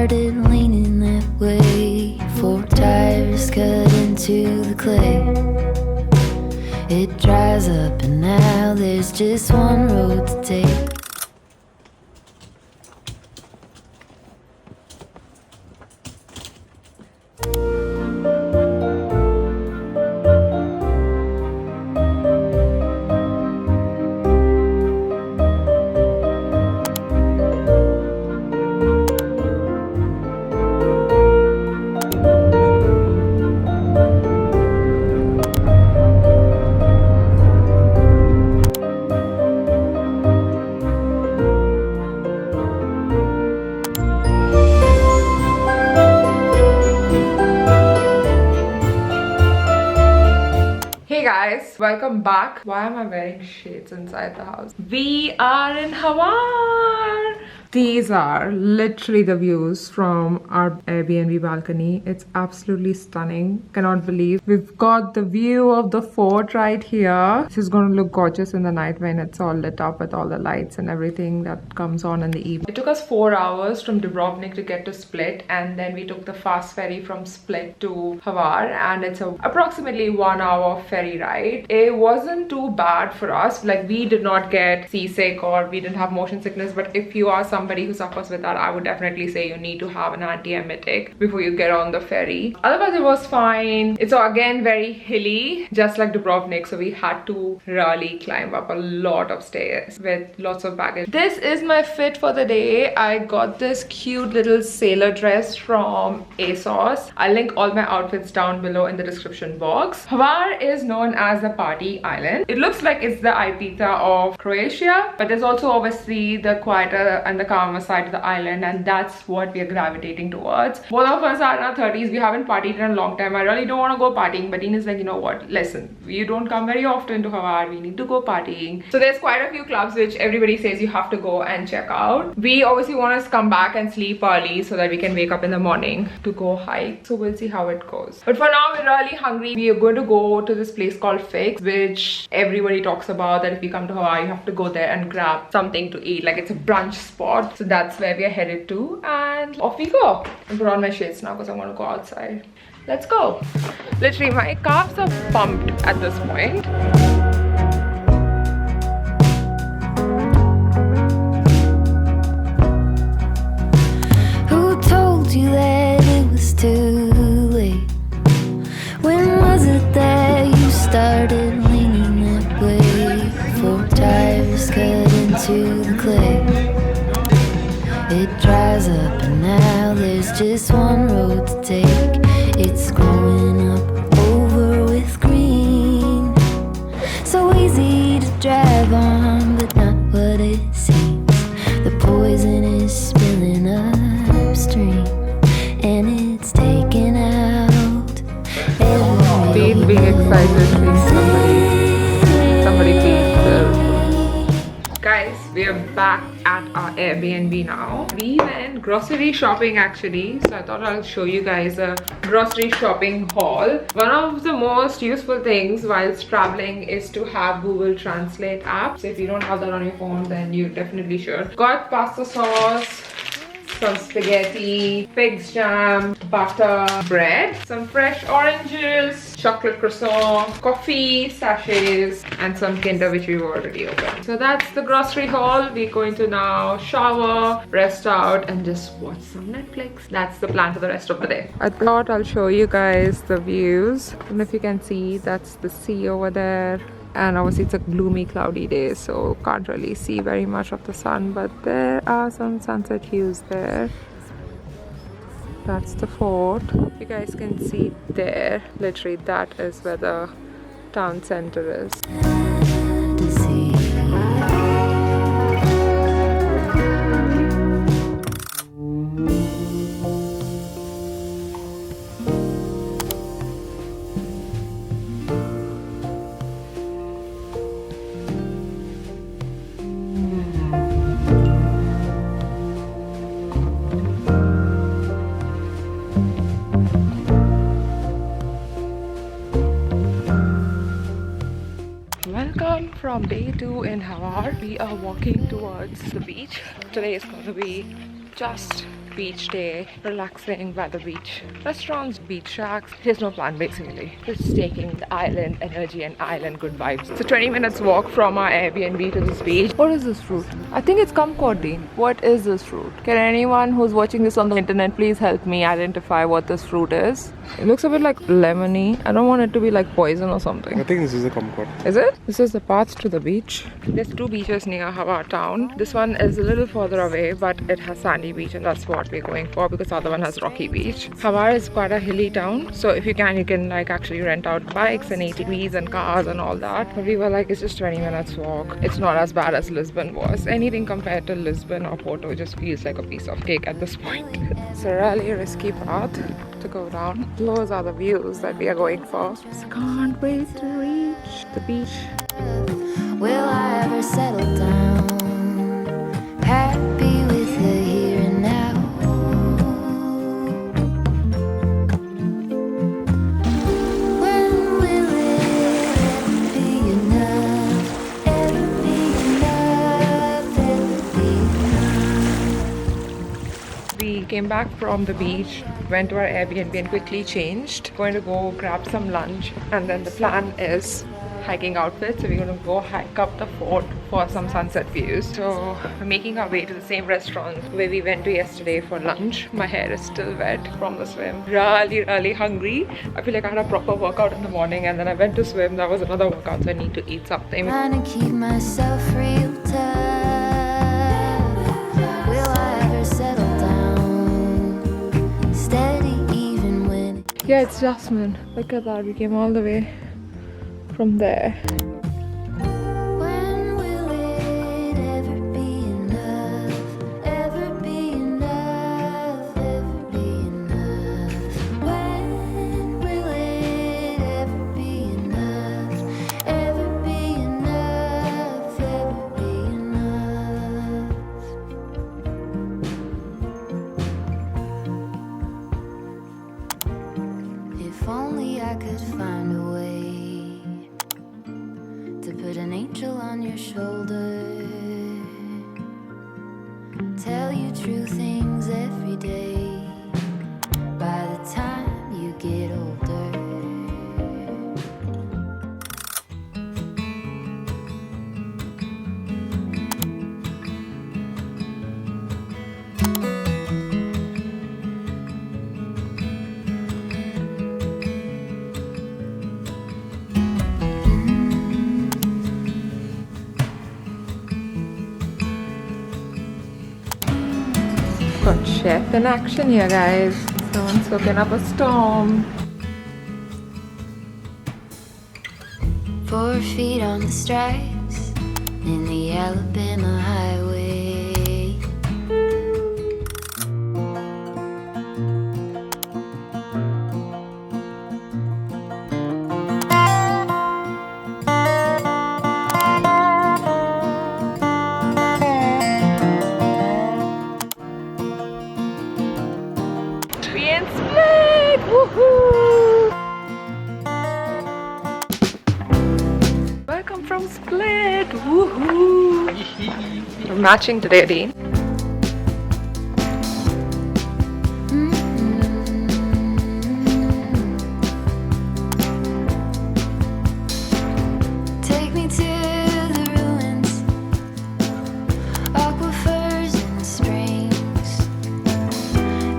started leaning that way. 4 tires cut into the clay. It dries up and now there's just one road to take. Hey guys, welcome back. Why am I wearing shades inside the house? We are in Hvar. These are literally the views from our Airbnb balcony. It's absolutely stunning. Cannot believe we've got the view of the fort right here. This is going to look gorgeous in the night when it's all lit up with all the lights and everything that comes on in the evening. It took us 4 hours from Dubrovnik to get to Split, and then we took the fast ferry from Split to Hvar, and it's approximately 1 hour ferry ride. It wasn't too bad for us. Like, we did not get seasick or we didn't have motion sickness, but if you are somebody who suffers with that, I would definitely say you need to have an antiemetic before you get on the ferry. Otherwise it was fine. It's again very hilly, just like Dubrovnik, so we had to really climb up a lot of stairs with lots of baggage. This is my fit for the day. I got this cute little sailor dress from ASOS. I'll link all my outfits down below in the description box. Hvar is known as the party island. It looks like it's the Ibiza of Croatia, but there's also obviously the quieter and the calmer side of the island, and that's what we are gravitating towards. Both of us are in our 30s. We haven't partied in a long time. I really don't want to go partying, but Dean is like, you know what, listen, you don't come very often to Hvar, we need to go partying. So there's quite a few clubs which everybody says you have to go and check out. We obviously want to come back and sleep early so that we can wake up in the morning to go hike, so we'll see how it goes. But for now, we're really hungry. We are going to go to this place called 𝗦liche, which everybody talks about, that if you come to Hvar, you have to go there and grab something to eat. Like, it's a brunch spot, so that's where we are headed to, and off we go. I put on my shades now because I want to go outside. Let's go. Literally, my calves are pumped at this point. Who told you that it was too late? When was it that you started leaning that way? 4 tires cut into the clay. It dries up and now there's just one road to take. It's growing up over with green. So easy to drive on, but not what it seems. The poison is spilling upstream, and it's taking out every Being excited, somebody please serve. Guys, we are back at our Airbnb now. We went grocery shopping actually, so I thought I'll show you guys a grocery shopping haul. One of the most useful things whilst traveling is to have Google Translate app. So if you don't have that on your phone, then you definitely should. Got pasta sauce, some spaghetti, fig's jam, butter, bread, some fresh oranges, chocolate croissant, coffee sachets, and some Kinder which we've already opened. So that's the grocery haul. We're going to now shower, rest out, and just watch some Netflix. That's the plan for the rest of the day. I thought I'll show you guys the views. I don't know if you can see, that's the sea over there. And obviously it's a gloomy, cloudy day, so can't really see very much of the sun, but there are some sunset hues there. That's the fort. You guys can see there, literally that is where the town center is. Welcome from day 2 in Hvar. We are walking towards the beach. Today is going to be just beach day, relaxing by the beach. Restaurants, beach shacks. There's no plan basically. Just taking the island energy and island good vibes. So 20 minutes walk from our Airbnb to this beach. What is this fruit? I think it's kumquat. What is this fruit? Can anyone who's watching this on the internet please help me identify what this fruit is? It looks a bit like lemony. I don't want it to be like poison or something. I think this is a kumquat. Is it? This is the path to the beach. There's two beaches near Hvar town. This one is a little further away, but it has sandy beach, and that's what we're going for because the other one has rocky beach. Hvar is quite a hilly town, so if you can like actually rent out bikes and ATVs and cars and all that. But we were like, it's just 20 minutes walk. It's not as bad as Lisbon was. Anything compared to Lisbon or Porto just feels like a piece of cake at this point. It's a really risky path to go down. Those are the views that we are going for. Just can't wait to reach the beach. Will I ever settle down? Happy with the here and now. When will it ever be enough? Ever be enough? Ever be enough? We came back from the beach, went to our Airbnb and quickly changed. Going to go grab some lunch, and then the plan is hiking outfits. So we're going to go hike up the fort for some sunset views. So we're making our way to the same restaurant where we went to yesterday for lunch. My hair is still wet from the swim. Really hungry. I feel like I had a proper workout in the morning, and then I went to swim. That was another workout, so I need to eat something. Trying to keep myself real tough. Will I ever settle down? Steady even when Yeah, it's Jasmine. Look at that. We came all the way from there. when will it ever be enough? Ever be enough? Ever be enough? When will it ever be enough? Ever be enough? Ever be enough? If only I could find a way to put an angel on your shoulder, tell you true things every day. By the time you get older, Got chef in action here, guys. Someone's cooking up a storm. 4 feet on the stripes in the Alabama highway. We in Split! Woohoo! Welcome from Split! Woohoo! We're matching today, Dean. Take me to the ruins, aquifers and springs,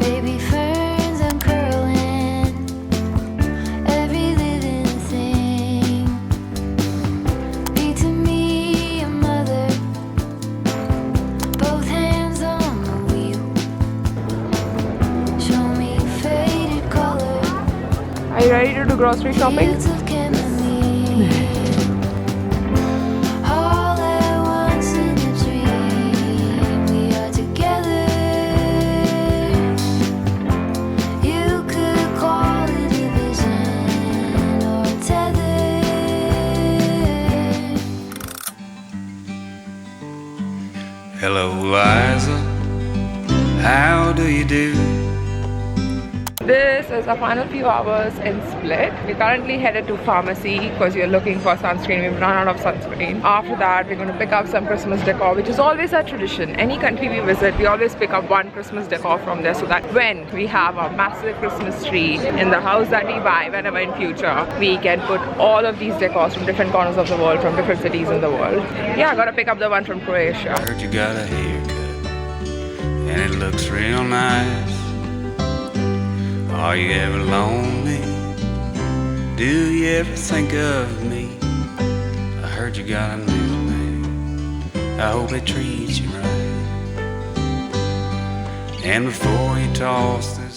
baby ferns uncurling, every living thing. Be to me a mother, both hands on the wheel. Show me faded color, Are you ready to do grocery shopping? fields of chamomile. All at once in a dream, we are together. You could call it a vision or a tether. Hello, Liza. How do you do? This is our final few hours in Split. We're currently headed to pharmacy because we're looking for sunscreen. We've run out of sunscreen. After that, we're going to pick up some Christmas decor, which is always our tradition. Any country we visit, we always pick up one Christmas decor from there so that when we have a massive Christmas tree in the house that we buy whenever in future, we can put all of these decors from different corners of the world, from different cities in the world. Yeah, I got to pick up the one from Croatia. I heard you got a haircut and it looks real nice. Are you ever lonely? Do you ever think of me? I heard you got a new man. I hope it treats you right. And before you toss the